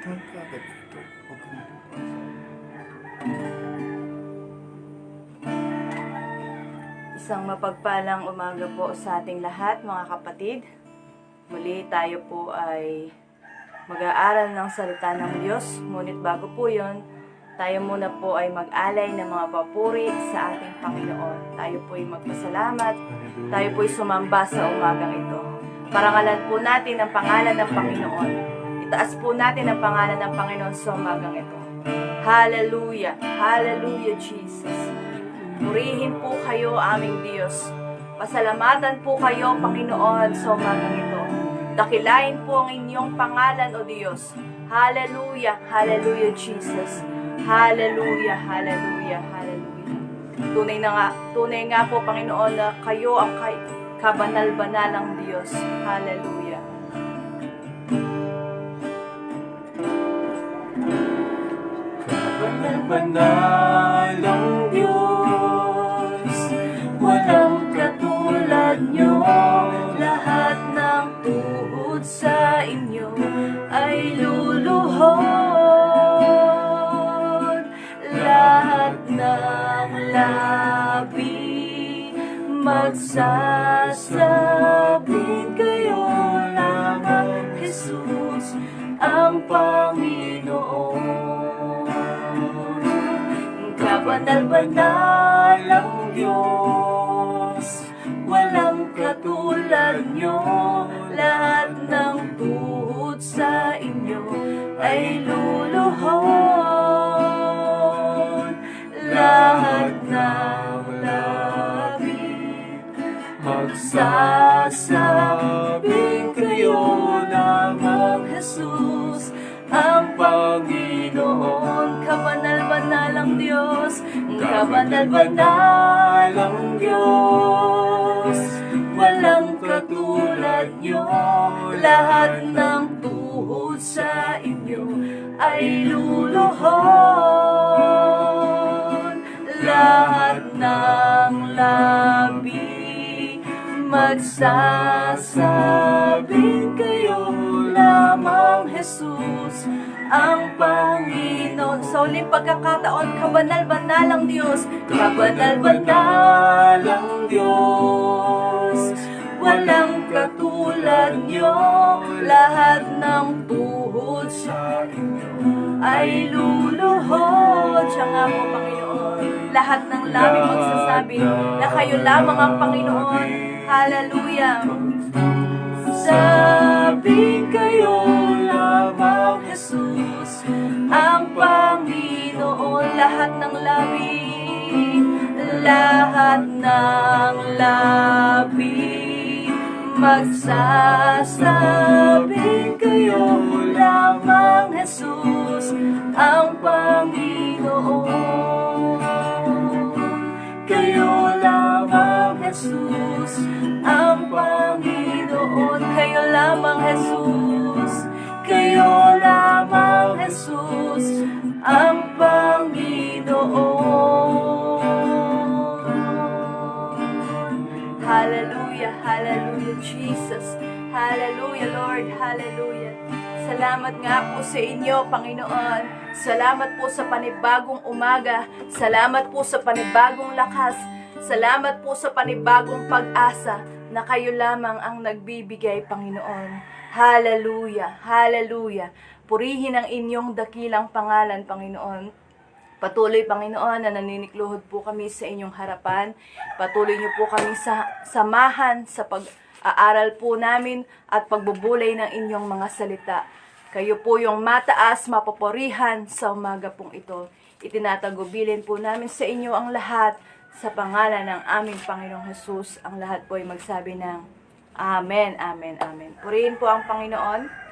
Magkagad ito. Huwag kang Isang mapagpalang umaga po sa ating lahat, mga kapatid. Muli tayo po ay mag-aaral ng salita ng Diyos. Ngunit bago po yon, tayo muna po ay mag-alay ng mga papuri sa ating Panginoon. Tayo po ay magpasalamat. Tayo po ay sumamba sa umagang ito. Parangalan po natin ang pangalan ng Panginoon. Itaas po natin ang pangalan ng Panginoon sa umagang ito. Hallelujah! Hallelujah, Jesus! Purihin po kayo, aming Diyos. Pasalamatan po kayo, Panginoon, sa umagang ito. Dakilain po ang inyong pangalan, O Diyos. Hallelujah! Hallelujah, Jesus! Hallelujah! Hallelujah! Hallelujah! Tunay nga po, Panginoon, na kayo ang kabanal-banalang Diyos. Hallelujah! Banal-banalang Diyos, walang katulad nyo. Lahat ng tuhod sa inyo ay luluhod. Lahat ng labi magsasabing kayo lamang Jesus ang Panginoon. Kabanal-banalang Diyos, walang katulad nyo. Lahat ng tuhod sa inyo ay luluhod. Lahat ng labi magsasabing kayo lamang Jesus ang Panginoon. Kabanal-banalang Diyos, kabanal-banalang Diyos, walang katulad nyo. Lahat ng tuhod sa inyo ay luluhod. Lahat ng labi magsasabing kayo lamang Jesus ang Panginoon. Sa uling pagkakataon, kabanal-banalang Diyos, kabanal-banalang Diyos, walang katulad nyo. Lahat ng tuhod sa inyo ay luluhod. Siya nga po, Panginoon. Lahat ng labi magsasabi na kayo lamang ang Panginoon. Hallelujah! Sabi kayo lamang Jesus ang Panginoon. Lahat ng labi, lahat ng labi magsasabing kayo lamang Jesus ang Panginoon. Kayo lamang Jesus ang Panginoon. Kayo lamang Jesus. Kayo lamang Jesus ang Panginoon. Hallelujah, hallelujah, Jesus. Hallelujah, Lord, hallelujah. Salamat nga po sa inyo, Panginoon. Salamat po sa panibagong umaga. Salamat po sa panibagong lakas. Salamat po sa panibagong pag-asa na kayo lamang ang nagbibigay, Panginoon. Hallelujah, hallelujah. Purihin ang inyong dakilang pangalan, Panginoon. Patuloy, Panginoon, na naninikluhod po kami sa inyong harapan. Patuloy niyo po kami samahan sa pag-aaral po namin at pagbubulay ng inyong mga salita. Kayo po yung mataas, mapapurihan sa umaga pong ito. Itinatagubilin po namin sa inyo ang lahat sa pangalan ng aming Panginoong Jesus. Ang lahat po ay magsabi ng Amen, Amen, Amen. Purihin po ang Panginoon.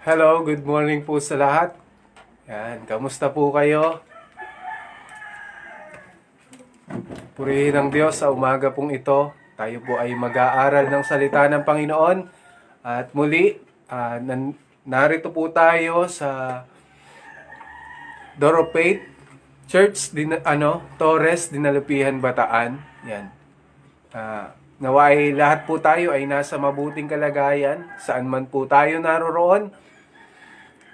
Hello, good morning po sa lahat. Yan, kamusta po kayo? Purihin ang Diyos sa umaga pong ito. Tayo po ay mag-aaral ng salita ng Panginoon. At muli, narito po tayo sa Door of Faith, Church Torres Dinalupihan Bataan. Yan. Naway lahat po tayo ay nasa mabuting kalagayan, saan man po tayo naroroon,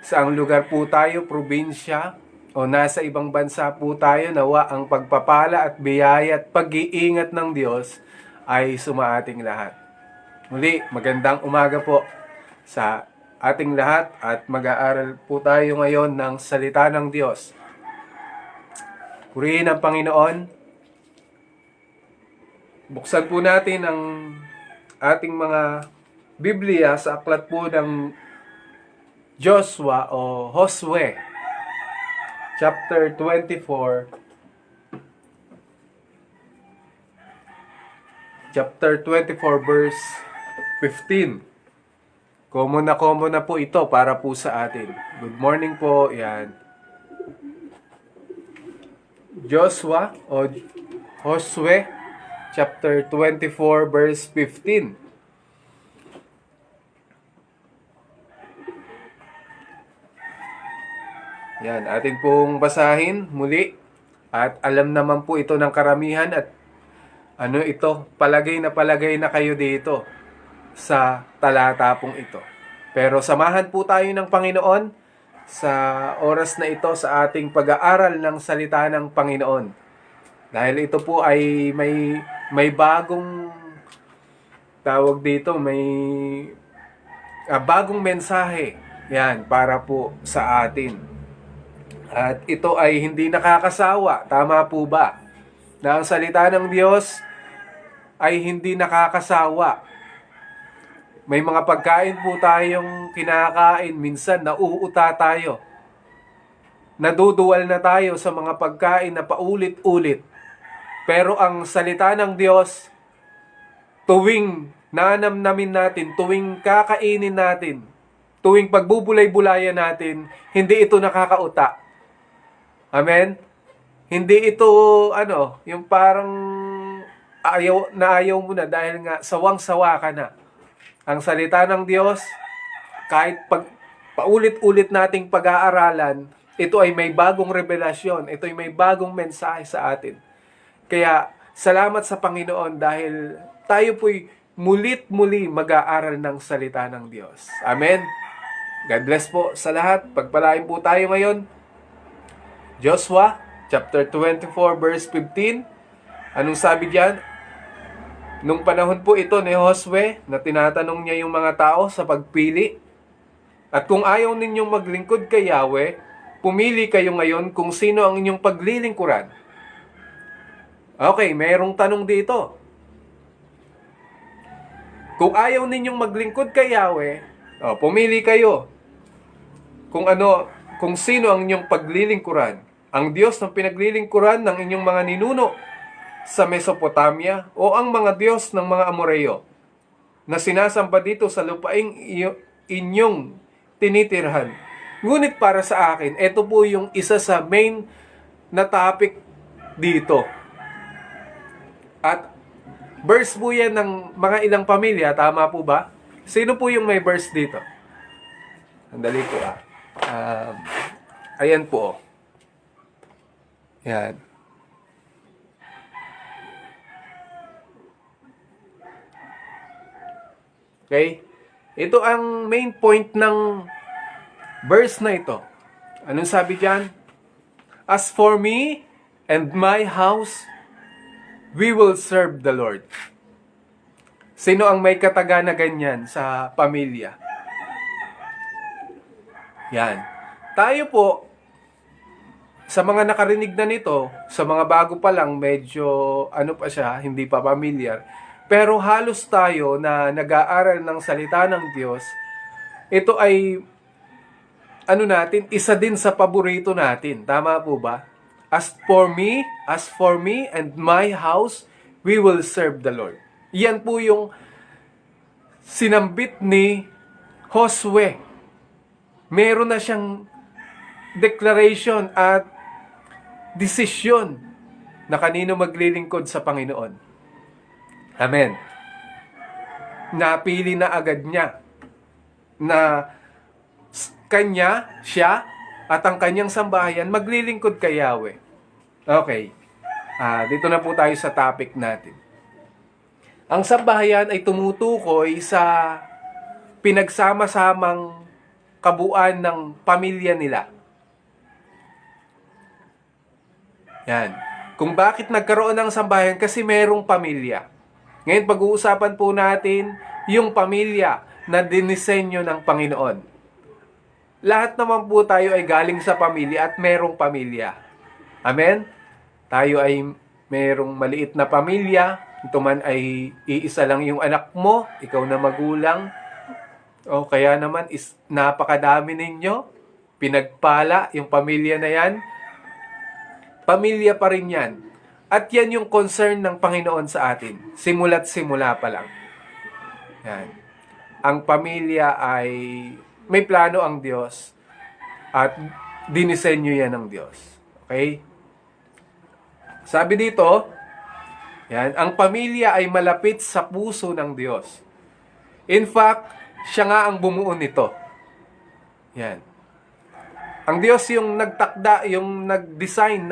saang lugar po tayo, probinsya, o nasa ibang bansa po tayo, nawa ang pagpapala at biyaya at pag-iingat ng Diyos ay sumaating lahat. Muli, magandang umaga po sa ating lahat at mag-aaral po tayo ngayon ng salita ng Diyos. Purihin ang Panginoon. Buksan po natin ang ating mga Biblia sa aklat po ng Joshua o Josue, chapter 24. Chapter 24 verse 15. Common na po ito para po sa atin. Good morning po. Yan. Joshua o Josue chapter 24 verse 15. Yan, atin pong basahin muli. At alam naman po ito ng karamihan at palagay na kayo dito sa talata pong ito. Pero samahan po tayo ng Panginoon sa oras na ito sa ating pag-aaral ng salita ng Panginoon. Dahil ito po ay may bagong tawag dito, may bagong mensahe yan para po sa atin. At ito ay hindi nakakasawa. Tama po ba? Na ang salita ng Diyos ay hindi nakakasawa. May mga pagkain po tayong kinakain, minsan nauuta tayo. Naduduwal na tayo sa mga pagkain na paulit-ulit. Pero ang salita ng Diyos, tuwing nanamnamin natin, tuwing kakainin natin, tuwing pagbubulay-bulayan natin, hindi ito nakakauta. Amen? Hindi ito, yung parang ayaw mo na dahil nga sawang-sawa ka na. Ang salita ng Diyos, kahit paulit-ulit nating pag-aaralan, ito ay may bagong revelasyon, ito ay may bagong mensahe sa atin. Kaya, salamat sa Panginoon dahil tayo po'y mulit-muli mag-aaral ng salita ng Diyos. Amen? God bless po sa lahat. Pagpalain po tayo ngayon. Joshua, chapter 24, verse 15. Anong sabi diyan? Nung panahon po ito ni Josue na tinatanong niya yung mga tao sa pagpili, at kung ayaw ninyong maglingkod kay Yahweh, pumili kayo ngayon kung sino ang inyong paglilingkuran. Okay, mayroong tanong dito. Kung ayaw ninyong maglingkod kay Yahweh, pumili kayo kung sino ang inyong paglilingkuran. Ang Diyos ng pinaglilingkuran ng inyong mga ninuno sa Mesopotamia o ang mga Diyos ng mga Amoreyo na sinasamba dito sa lupaing inyong tinitirhan. Ngunit para sa akin, ito po yung isa sa main na topic dito. At verse po yan ng mga ilang pamilya, tama po ba? Sino po yung may verse dito? Sandali po ayan po. Yan. Okay? Ito ang main point ng verse na ito. Anong sabi diyan? As for me and my house, we will serve the Lord. Sino ang may kataga na ganyan sa pamilya? Yan. Tayo po, sa mga nakarinig na nito, sa mga bago pa lang, medyo pa siya, hindi pa familiar. Pero halos tayo na nag-aaral ng salita ng Diyos, ito ay isa din sa paborito natin. Tama po ba? As for me and my house, we will serve the Lord. Yan po yung sinambit ni Josue. Meron na siyang declaration at desisyon na kanino maglilingkod sa Panginoon. Amen. Napili na agad niya na siya, at ang kanyang sambahayan maglilingkod kay Yahweh. Okay. Dito na po tayo sa topic natin. Ang sambahayan ay tumutukoy sa pinagsama-samang kabuuan ng pamilya nila. Yan. Kung bakit nagkaroon ng sambahayan? Kasi merong pamilya. Ngayon, pag-uusapan po natin yung pamilya na dinisenyo ng Panginoon. Lahat naman po tayo ay galing sa pamilya at merong pamilya. Amen? Tayo ay merong maliit na pamilya. Ito man ay iisa lang yung anak mo, ikaw na magulang. O kaya naman napakadami ninyo. Pinagpala yung pamilya na yan. Pamilya pa rin yan. At yan yung concern ng Panginoon sa atin. Simula't simula pa lang. Yan. Ang pamilya ay may plano ang Diyos at dinisenyo yan ng Diyos. Okay? Sabi dito, yan, ang pamilya ay malapit sa puso ng Diyos. In fact, siya nga ang bumuo nito. Yan. Ang Diyos yung nagtakda, yung nag-design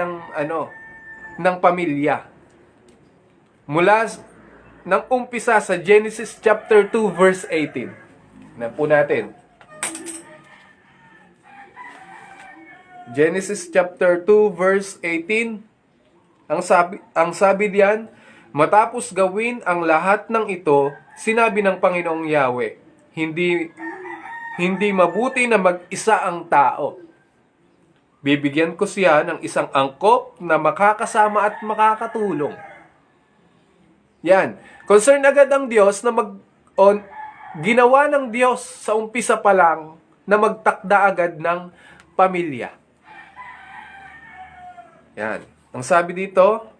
ng pamilya. Mula ng umpisa sa Genesis chapter 2 verse 18. Na po natin. Genesis chapter 2 verse 18. Ang sabi diyan, matapos gawin ang lahat ng ito, sinabi ng Panginoong Yahweh, hindi mabuti na mag-isa ang tao. Bibigyan ko siya ng isang angkop na makakasama at makakatulong. Yan. Concern agad ang Diyos na ginawa ng Diyos sa umpisa pa lang na magtakda agad ng pamilya. Yan. Ang sabi dito,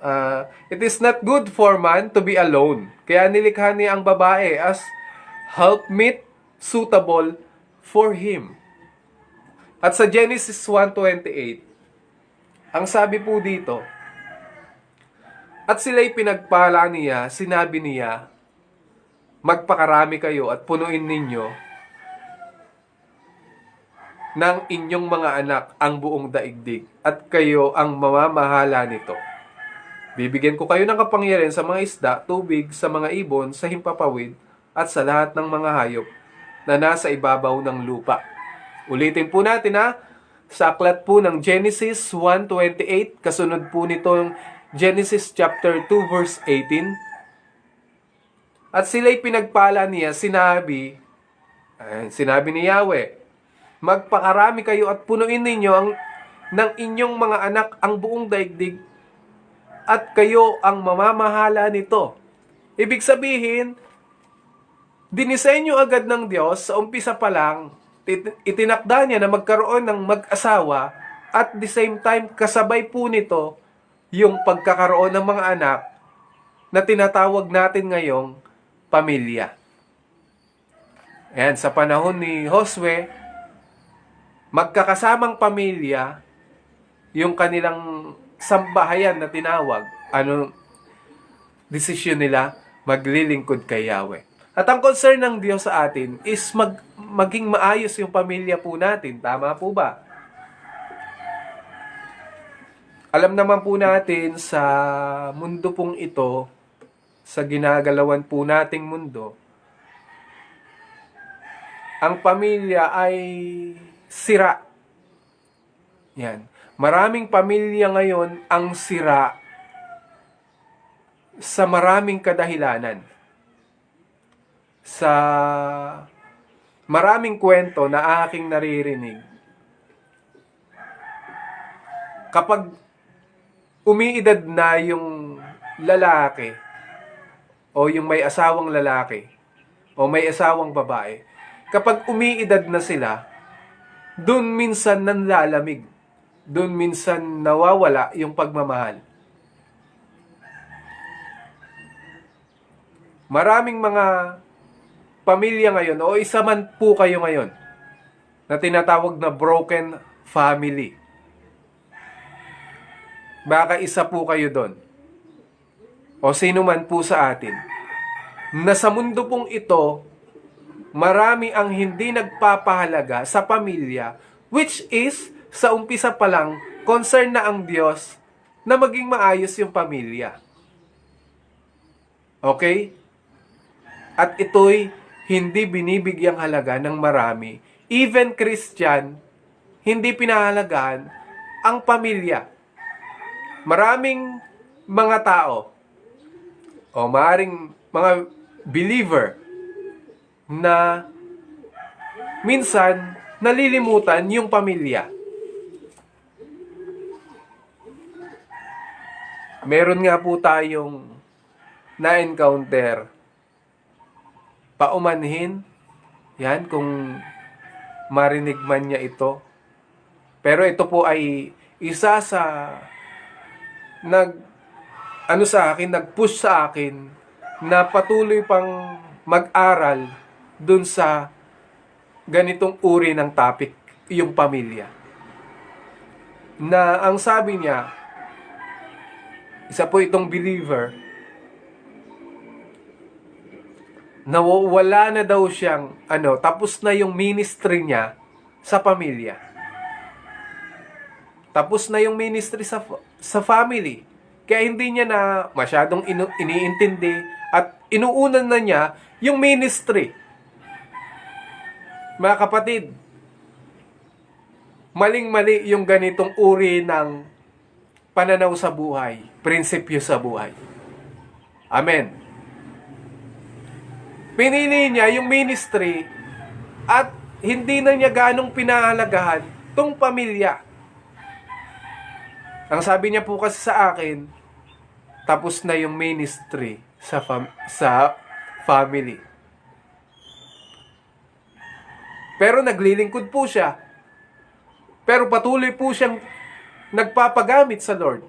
it is not good for man to be alone. Kaya nilikha niya ang babae as helpmeet suitable for him. At sa Genesis 1:28, ang sabi po dito, at sila'y pinagpala niya, sinabi niya, magpakarami kayo at punuin ninyo ng inyong mga anak ang buong daigdig, at kayo ang mamamahala nito. Bibigyan ko kayo ng kapangyarihan sa mga isda, tubig, sa mga ibon, sa himpapawid, at sa lahat ng mga hayop na nasa ibabaw ng lupa. Ulitin po natin sa aklat po ng Genesis 1:28, kasunod po nitong Genesis chapter 2 verse 18. At sila'y pinagpala niya, sinabi ni Yahweh, magpakarami kayo at punuin ninyo ng inyong mga anak ang buong daigdig, at kayo ang mamamahala nito. Ibig sabihin, dinisenyo agad ng Diyos sa umpisa pa lang, itinakda niya na magkaroon ng mag-asawa at the same time kasabay po nito yung pagkakaroon ng mga anak na tinatawag natin ngayong pamilya. Ayan, sa panahon ni Josue, magkakasamang pamilya yung kanilang sambahayan na tinawag. Ano desisyon nila? Maglilingkod kay Yahweh. At ang concern ng Diyos sa atin is maging maayos yung pamilya po natin. Tama po ba? Alam naman po natin sa mundo pong ito, sa ginagalawan po nating mundo, ang pamilya ay sira. Yan. Maraming pamilya ngayon ang sira sa maraming kadahilanan. Sa maraming kwento na aking naririnig, kapag umiidad na yung lalaki o yung may asawang lalaki o may asawang babae, kapag umiidad na sila, dun minsan nanlalamig, dun minsan nawawala yung pagmamahal. Maraming mga pamilya ngayon, o isa man po kayo ngayon, na tinatawag na broken family. Baka isa po kayo doon. O sino man po sa atin. Na sa mundo pong ito, marami ang hindi nagpapahalaga sa pamilya, which is, sa umpisa pa lang, concern na ang Diyos na maging maayos yung pamilya. Okay? At ito'y hindi binibigyang halaga ng marami. Even Christian, hindi pinahalagahan ang pamilya. Maraming mga tao o maaaring mga believer na minsan nalilimutan yung pamilya. Meron nga po tayong na-encounter paumanhin. Yan, kung marinig man niya ito. Pero ito po ay isa sa nag-push sa akin na patuloy pang mag-aral dun sa ganitong uri ng topic, yung pamilya. Na ang sabi niya, isa po itong believer, nawawala na daw siyang, tapos na yung ministry niya sa pamilya. Tapos na yung ministry sa family. Kaya hindi niya na masyadong iniintindi at inuunan na niya yung ministry. Mga kapatid, maling-mali yung ganitong uri ng pananaw sa buhay, prinsipyo sa buhay. Amen. Pinili niya yung ministry at hindi na niya ganong pinahalagahan tong pamilya. Ang sabi niya po kasi sa akin, tapos na yung ministry sa family. Pero naglilingkod po siya. Pero patuloy po siyang nagpapagamit sa Lord.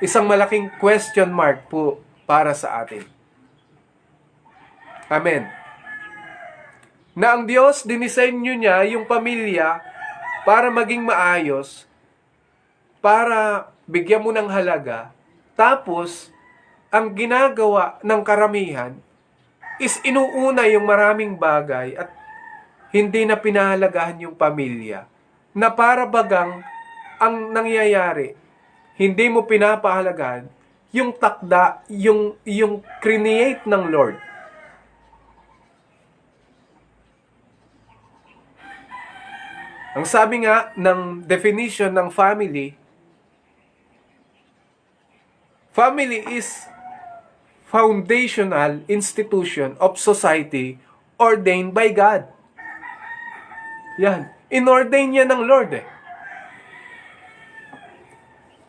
Isang malaking question mark po para sa atin. Amen. Na ang Diyos, dinisenyo niya yung pamilya para maging maayos, para bigyan mo ng halaga, tapos, ang ginagawa ng karamihan is inuuna yung maraming bagay at hindi na pinahalagahan yung pamilya. Na para bagang ang nangyayari, hindi mo pinapahalagahan yung takda, yung create ng Lord. Ang sabi nga ng definition ng family is foundational institution of society ordained by God. Yan. Inordain niya ng Lord.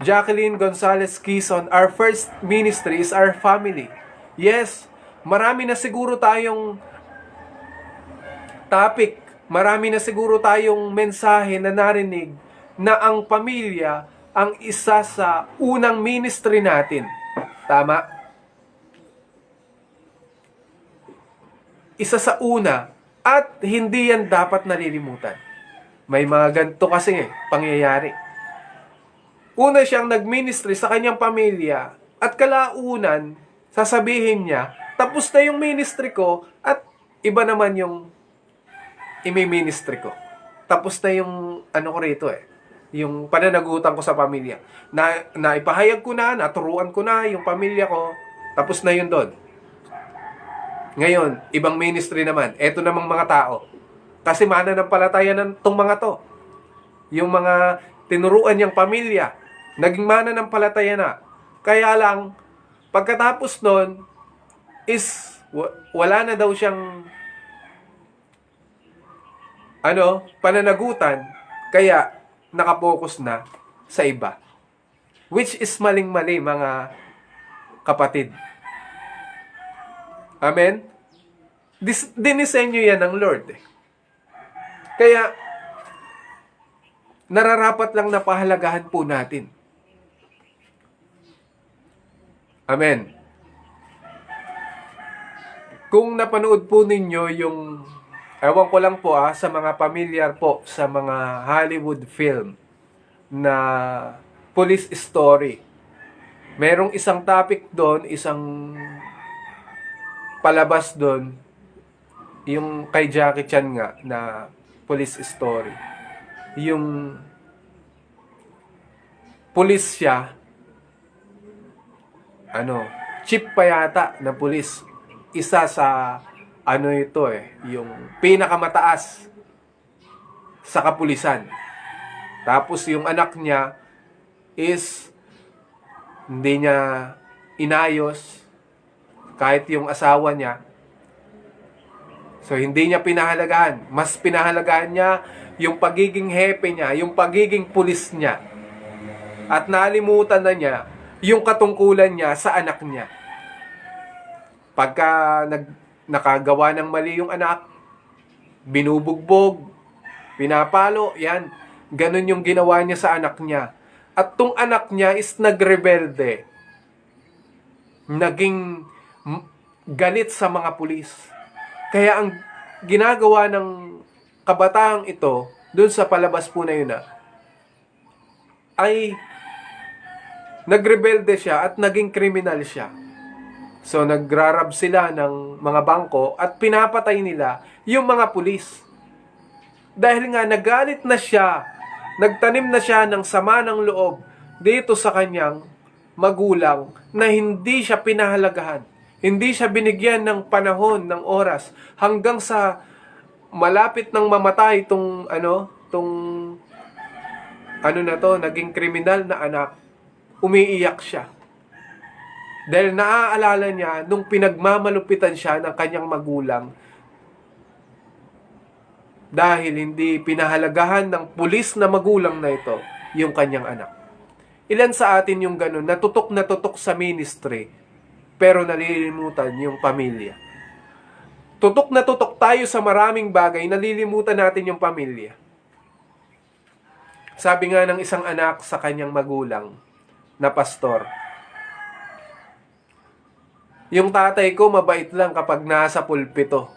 Jacqueline Gonzalez Quezon, our first ministry is our family. Yes, marami na siguro tayong topic, marami na siguro tayong mensahe na narinig na ang pamilya ang isa sa unang ministry natin. Tama? Isa sa una at hindi yan dapat nalilimutan. May mga ganito kasi pangyayari. Una siyang nag-ministry sa kanyang pamilya at kalaunan sasabihin niya, tapos na yung ministry ko at iba naman yung imi-ministry ko. Tapos na yung ko rito yung pananagutan ko sa pamilya. Na ipahayag ko na, naturuan ko na yung pamilya ko, tapos na yun doon. Ngayon, ibang ministry naman. Eto namang mga tao. Kasi mananampalataya ng tong mga to. Yung mga tinuruan niyang pamilya, naging mananampalataya na. Kaya lang, pagkatapos nun, is wala na daw siyang pananagutan, kaya nakapokus na sa iba. Which is maling-mali, mga kapatid. Amen? Dinisenyo yan ng Lord. Kaya, nararapat lang na pahalagahan po natin. Amen. Kung napanood po ninyo yung, ewan ko lang po sa mga pamilyar po sa mga Hollywood film na police story. Merong isang topic doon, isang palabas doon, yung kay Jackie Chan nga na police story. Yung pulis siya, chief pa yata na pulis. Isa sa, yung pinakamataas sa kapulisan. Tapos yung anak niya is hindi niya inayos kahit yung asawa niya. So hindi niya pinahalagahan. Mas pinahalagahan niya yung pagiging hepe niya, yung pagiging pulis niya. At nalimutan na niya yung katungkulan niya sa anak niya. Pagka nakagawa ng mali yung anak, binubugbog, pinapalo, yan. Ganon yung ginawa niya sa anak niya. At tong anak niya is nagrebelde. Naging galit sa mga pulis. Kaya ang ginagawa ng kabataang ito, dun sa palabas po na yun ay nagrebelde siya at naging kriminal siya. So nagrarab sila ng mga bangko at pinapatay nila yung mga pulis. Dahil nga nagalit na siya, nagtanim na siya ng sama ng loob dito sa kanyang magulang na hindi siya pinahalagahan. Hindi siya binigyan ng panahon, ng oras, hanggang sa malapit nang mamatay naging kriminal na anak, umiiyak siya. Dahil naaalala niya nung pinagmamalupitan siya ng kanyang magulang dahil hindi pinahalagahan ng pulis na magulang na ito yung kanyang anak. Ilan sa atin yung ganun, na tutok sa ministry, pero nalilimutan yung pamilya. Tutok na tutok tayo sa maraming bagay, nalilimutan natin yung pamilya. Sabi nga ng isang anak sa kanyang magulang na pastor, yung tatay ko mabait lang kapag nasa pulpito.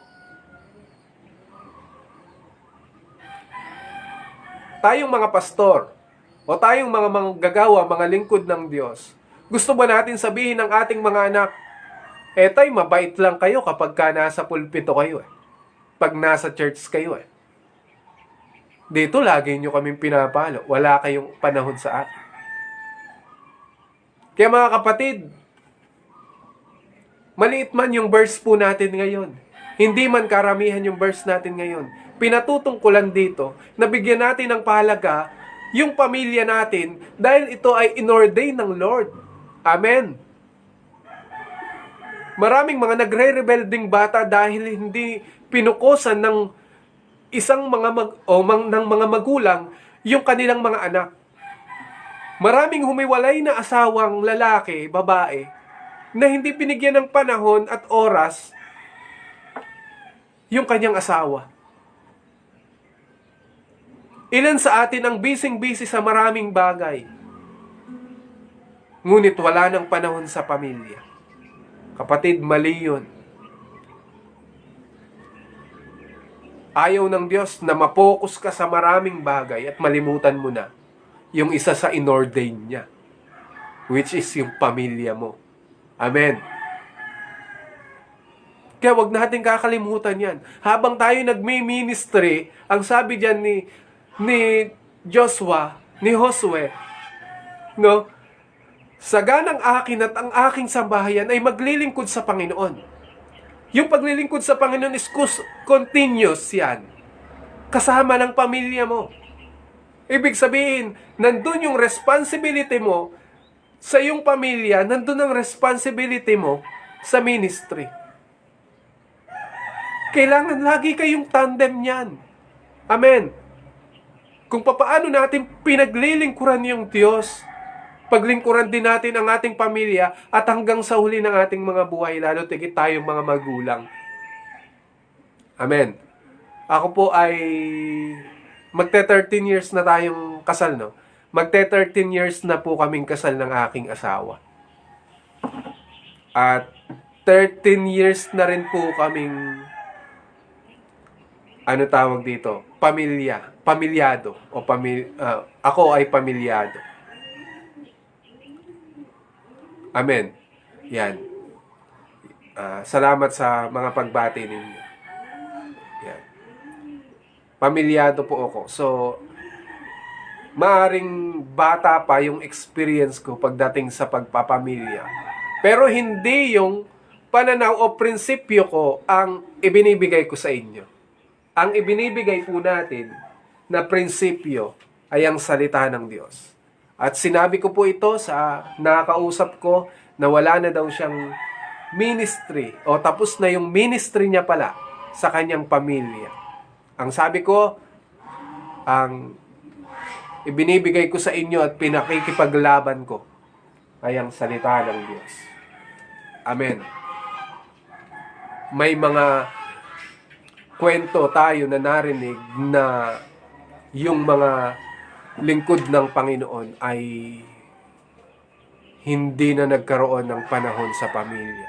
Tayong mga pastor, o tayong mga manggagawa, mga lingkod ng Diyos, gusto ba natin sabihin ng ating mga anak, tay, mabait lang kayo kapag nasa pulpito kayo pag nasa church kayo Dito, lagi nyo kaming pinapalo. Wala kayong panahon sa atin. Kaya mga kapatid, maliit man yung verse po natin ngayon, hindi man karamihan yung verse natin ngayon, pinatutungkulan dito na bigyan natin ng pahalaga yung pamilya natin dahil ito ay inordain ng Lord. Amen. Maraming mga nagre-rebelding bata dahil hindi pinukusan ng isang mga magulang yung kanilang mga anak. Maraming humiwalay na asawang lalaki, babae, na hindi binigyan ng panahon at oras yung kanyang asawa. Ilan sa atin ang busy-busy sa maraming bagay, ngunit wala ng panahon sa pamilya. Kapatid, mali yun. Ayaw ng Diyos na mapokus ka sa maraming bagay at malimutan mo na yung isa sa inordain niya, which is yung pamilya mo. Amen. Kaya wag natin kakalimutan yan. Habang tayo nagmi-ministry, ang sabi diyan ni Joshua, ni Josue, no? Saganang akin at ang aking sambahayan ay maglilingkod sa Panginoon. Yung paglilingkod sa Panginoon is continuous yan. Kasama ng pamilya mo. Ibig sabihin, nandun yung responsibility mo sa iyong pamilya, nandun ang responsibility mo sa ministry. Kailangan lagi kayong tandem niyan. Amen. Kung papaano natin pinaglilingkuran yung Diyos, paglingkuran din natin ang ating pamilya at hanggang sa huli ng ating mga buhay, lalo tigit tayong mga magulang. Amen. Ako po ay magte-13 years na tayong kasal, no? Magte-13 years na po kaming kasal ng aking asawa. At 13 years na rin po kaming tawag dito? Pamilyado. Ako ay pamilyado. Amen. Yan. Salamat sa mga pagbati ninyo. Yan. Pamilyado po ako. So, maaring bata pa yung experience ko pagdating sa pagpapamilya. Pero hindi yung pananaw o prinsipyo ko ang ibinibigay ko sa inyo. Ang ibinibigay po natin na prinsipyo ay ang salita ng Diyos. At sinabi ko po ito sa nakakausap ko na wala na daw siyang ministry o tapos na yung ministry niya pala sa kanyang pamilya. Ang sabi ko, ang ibinibigay ko sa inyo at pinakikipaglaban ko ay ang salita ng Diyos. Amen. May mga kwento tayo na narinig na yung mga lingkod ng Panginoon ay hindi na nagkaroon ng panahon sa pamilya.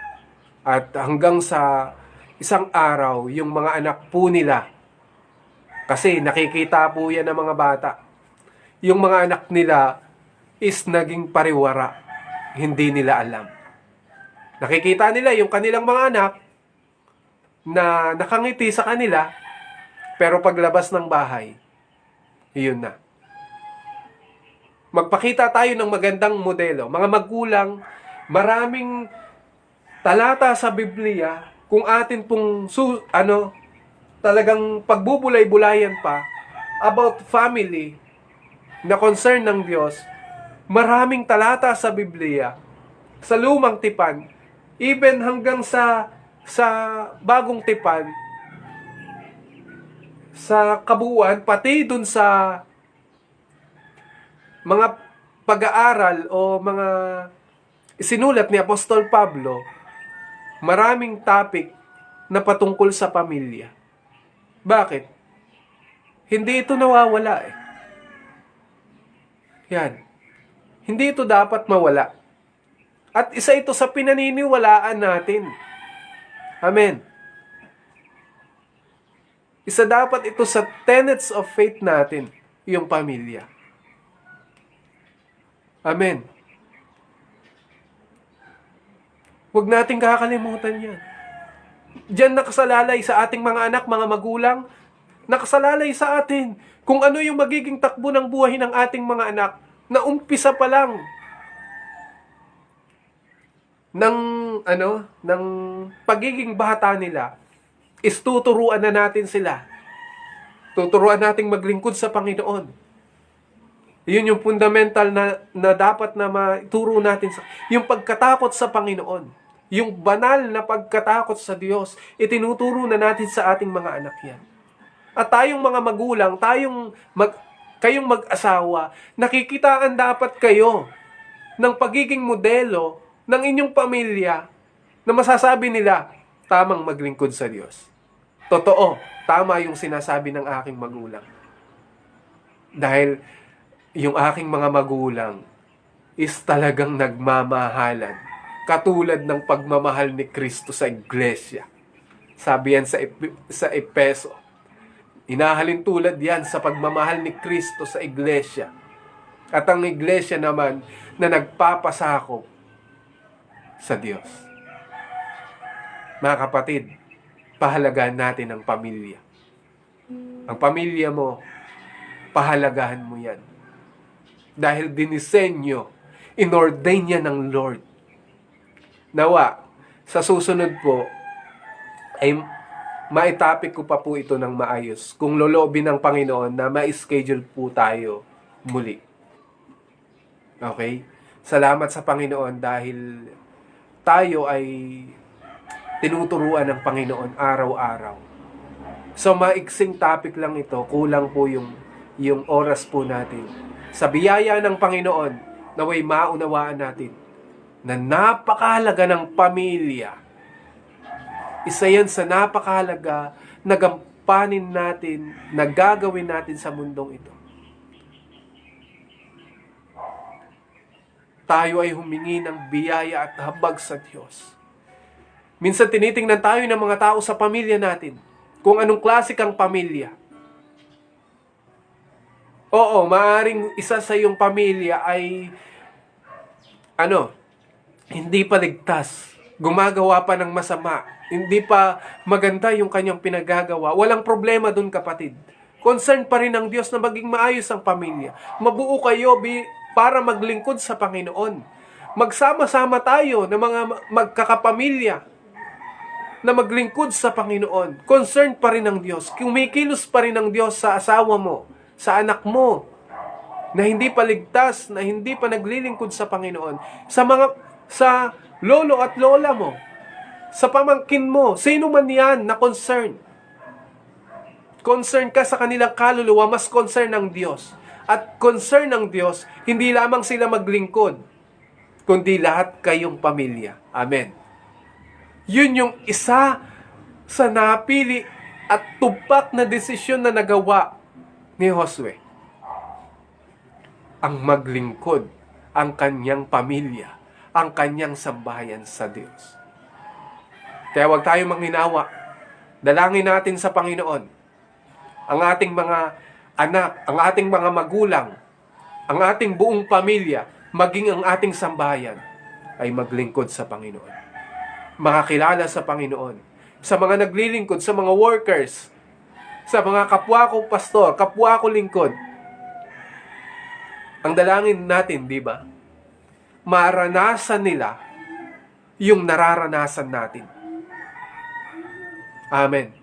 At hanggang sa isang araw, yung mga anak po nila, kasi nakikita po yan ng mga bata, yung mga anak nila is naging pariwara. Hindi nila alam. Nakikita nila yung kanilang mga anak na nakangiti sa kanila, pero paglabas ng bahay, yun na. Magpakita tayo ng magandang modelo. Mga magulang, maraming talata sa Biblia, kung atin pong talagang pagbubulay-bulayan pa about family na concern ng Diyos, maraming talata sa Biblia, sa lumang tipan, even hanggang sa bagong tipan, sa kabuuan, pati dun sa mga pag-aaral o mga isinulat ni Apostol Pablo, maraming topic na patungkol sa pamilya. Bakit? Hindi ito nawawala eh. Yan. Hindi ito dapat mawala. At isa ito sa pinaniniwalaan natin. Amen. Isa dapat ito sa tenets of faith natin, yung pamilya. Amen. Huwag nating kakalimutan yan. Diyan nakasalalay sa ating mga anak, mga magulang, nakasalalay sa atin kung ano yung magiging takbo ng buhay ng ating mga anak na umpisa pa lang ng pagiging bata nila is tuturuan na natin sila. Tuturuan nating maglingkod sa Panginoon. Yun yung fundamental na dapat na maturo natin. Yung pagkatakot sa Panginoon. Yung banal na pagkatakot sa Diyos. Itinuturo na natin sa ating mga anak yan. At tayong mga magulang, kayong mag-asawa, nakikitaan dapat kayo ng pagiging modelo ng inyong pamilya na masasabi nila, tamang maglingkod sa Diyos. Totoo, tama yung sinasabi ng aking magulang. Dahil yung aking mga magulang is talagang nagmamahalan. Katulad ng pagmamahal ni Kristo sa iglesia. Sabi yan sa Epeso. Inahalin tulad yan sa pagmamahal ni Kristo sa iglesia. At ang iglesia naman na nagpapasakop sa Diyos. Mga kapatid, pahalagahan natin ang pamilya. Ang pamilya mo, pahalagahan mo yan. Dahil dinisenyo, inordain niya ng Lord. Nawa, sa susunod po, ay maitapik ko pa po ito ng maayos. Kung loloobin ng Panginoon na ma-schedule po tayo muli. Okay? Salamat sa Panginoon dahil tayo ay tinuturuan ng Panginoon araw-araw. So, maiksing topic lang ito. Kulang po yung oras po natin. Sa biyaya ng Panginoon, naway maunawaan natin na napakahalaga ng pamilya. Isa yan sa napakahalaga na gampanin natin, na gagawin natin sa mundong ito. Tayo ay humingi ng biyaya at habag sa Diyos. Minsan tinitingnan tayo ng mga tao sa pamilya natin, kung anong klase kang pamilya. Oo, maaring isa sa iyong pamilya ay hindi pa ligtas. Gumagawa pa ng masama. Hindi pa maganda yung kanyang pinagagawa. Walang problema dun, kapatid. Concern pa rin ng Diyos na maging maayos ang pamilya. Mabuo kayo para maglingkod sa Panginoon. Magsama-sama tayo ng mga magkakapamilya na maglingkod sa Panginoon. Concern pa rin ng Diyos. Kumikilos pa rin ng Diyos sa asawa mo, sa anak mo, na hindi pa ligtas, na hindi pa naglilingkod sa Panginoon. Sa lolo at lola mo, sa pamangkin mo, sino man yan na concern. Concern ka sa kanilang kaluluwa, mas concern ng Diyos. At concern ng Diyos, hindi lamang sila maglingkod, kundi lahat kayong pamilya. Amen. Yun yung isa sa napili at tupak na desisyon na nagawa ni Josue. Ang maglingkod, ang kanyang pamilya, ang kanyang sambahayan sa Diyos. Kaya huwag tayong manghinawa. Dalangin natin sa Panginoon ang ating mga anak, ang ating mga magulang, ang ating buong pamilya, maging ang ating sambahayan ay maglingkod sa Panginoon. Makakilala sa Panginoon. Sa mga naglilingkod, sa mga workers, sa mga kapwa ko pastor, kapwa ko lingkod. Ang dalangin natin, di ba? Maranasan nila yung nararanasan natin. Amen.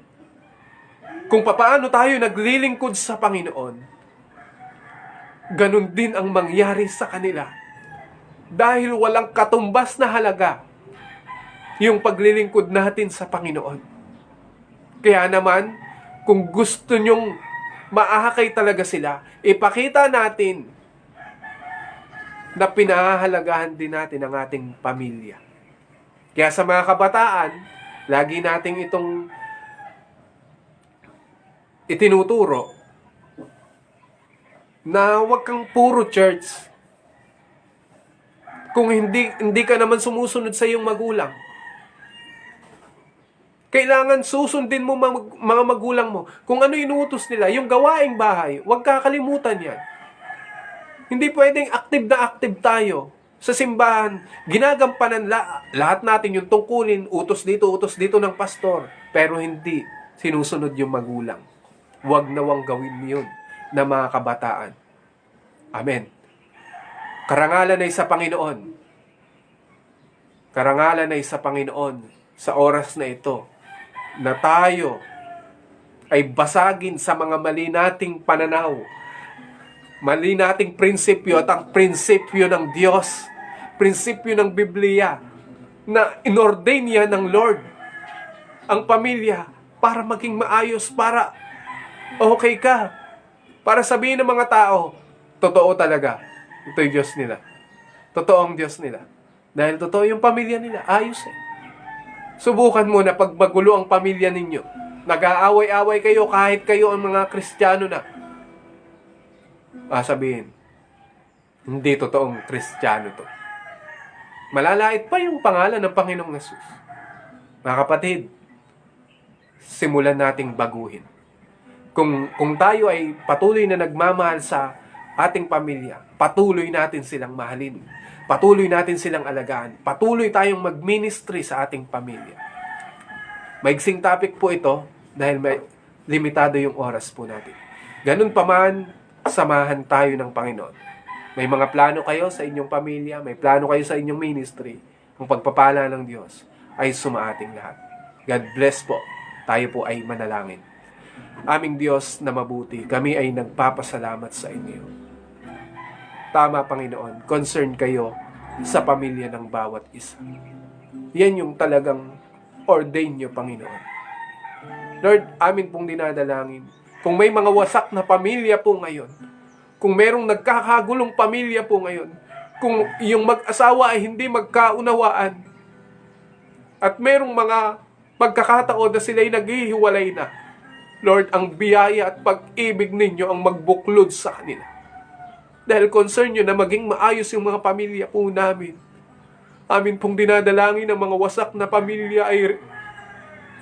Kung papaano tayo naglilingkod sa Panginoon, ganun din ang mangyari sa kanila. Dahil walang katumbas na halaga yung paglilingkod natin sa Panginoon. Kaya naman, kung gusto nyong maahakay talaga sila, ipakita natin na pinahahalagahan din natin ang ating pamilya. Kaya sa mga kabataan, lagi nating itong itinuturo na huwag kang puro church kung hindi ka naman sumusunod sa iyong magulang. Kailangan susundin mo mga magulang mo. Kung ano inuutos nila, yung gawaing bahay, huwag kakalimutan yan. Hindi pwedeng active tayo sa simbahan. Ginagampanan lahat natin yung tungkulin, utos dito ng pastor. Pero hindi sinusunod yung magulang. Huwag nawang gawin yun na mga kabataan. Amen. Karangalan ay sa Panginoon. Karangalan ay sa Panginoon sa oras na ito na tayo ay basagin sa mga mali nating pananaw, mali nating prinsipyo at ang prinsipyo ng Diyos, prinsipyo ng Biblia na inordain niya ng Lord ang pamilya para maging maayos, para okay ka. Para sabihin ng mga tao, totoo talaga. Ito yung Diyos nila. Totoo ang Diyos nila. Dahil totoo yung pamilya nila. Ayos eh. Subukan mo na pag magulo ang pamilya ninyo. Nag-aaway-away kayo kahit kayo ang mga Kristiyano na. Sabihin, hindi totoong Kristiyano to. Malalait pa yung pangalan ng Panginoong Hesus. Mga kapatid, simulan nating baguhin. Kung tayo ay patuloy na nagmamahal sa ating pamilya, patuloy natin silang mahalin. Patuloy natin silang alagaan. Patuloy tayong mag-ministry sa ating pamilya. Maigsing topic po ito dahil may limitado yung oras po natin. Ganun pa man, samahan tayo ng Panginoon. May mga plano kayo sa inyong pamilya, may plano kayo sa inyong ministry. Ang pagpapala ng Diyos ay sumaating lahat. God bless po. Tayo po ay manalangin. Aming Diyos na mabuti, kami ay nagpapasalamat sa inyo. Tama, Panginoon, concern kayo sa pamilya ng bawat isa. Yan yung talagang ordain nyo, Panginoon. Lord, amin pong dinadalangin. Kung may mga wasak na pamilya po ngayon, kung merong nagkakagulong pamilya po ngayon, kung yung mag-asawa ay hindi magkaunawaan, at merong mga pagkakataon na sila'y naghihiwalay na, Lord, ang biyaya at pag-ibig ninyo ang magbuklod sa kanila. Dahil concern nyo na maging maayos yung mga pamilya po namin. Amin pong dinadalangin ng mga wasak na pamilya ay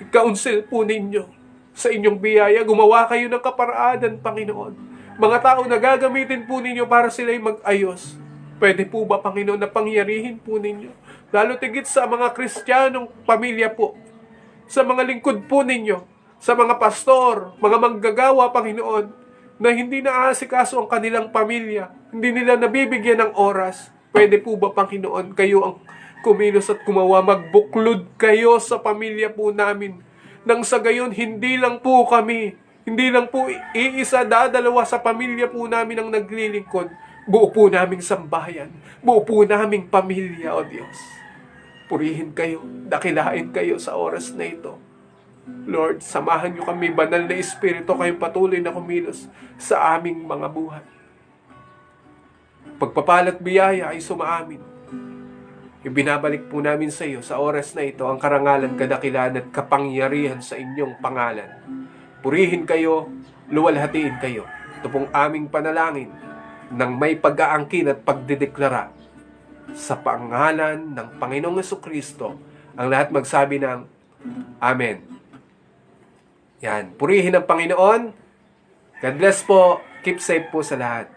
i-counsel po ninyo sa inyong biyaya. Gumawa kayo ng kaparaanan, Panginoon. Mga tao na gagamitin po ninyo para sila'y mag-ayos. Pwede po ba, Panginoon, na pangyarihin po ninyo? Lalo tigit sa mga Kristiyanong pamilya po, sa mga lingkod po ninyo, sa mga pastor, mga manggagawa, Panginoon, na hindi naaasikaso ang kanilang pamilya, hindi nila nabibigyan ng oras. Pwede po ba, Panginoon, kayo ang kumilos at kumawa, magbuklod kayo sa pamilya po namin, nang sa gayon, hindi lang po iisa, dadalawa sa pamilya po namin ang naglilingkod, buo po naming sambahayan, buo po naming pamilya, O Diyos. Purihin kayo, dakilain kayo sa oras na ito. Lord, samahan niyo kami, banal na Espiritu, kayong patuloy na kumilos sa aming mga buhay. Pagpapalat biyaya ay sumaamin. Ibinabalik po namin sa iyo sa oras na ito ang karangalan, kadakilaan at kapangyarihan sa inyong pangalan. Purihin kayo, luwalhatiin kayo. Ito pong aming panalangin ng may pag-aangkin at pagdedeklara sa pangalan ng Panginoong Jesucristo. Ang lahat magsabi ng Amen. Yan. Purihin ang Panginoon. God bless po. Keep safe po sa lahat.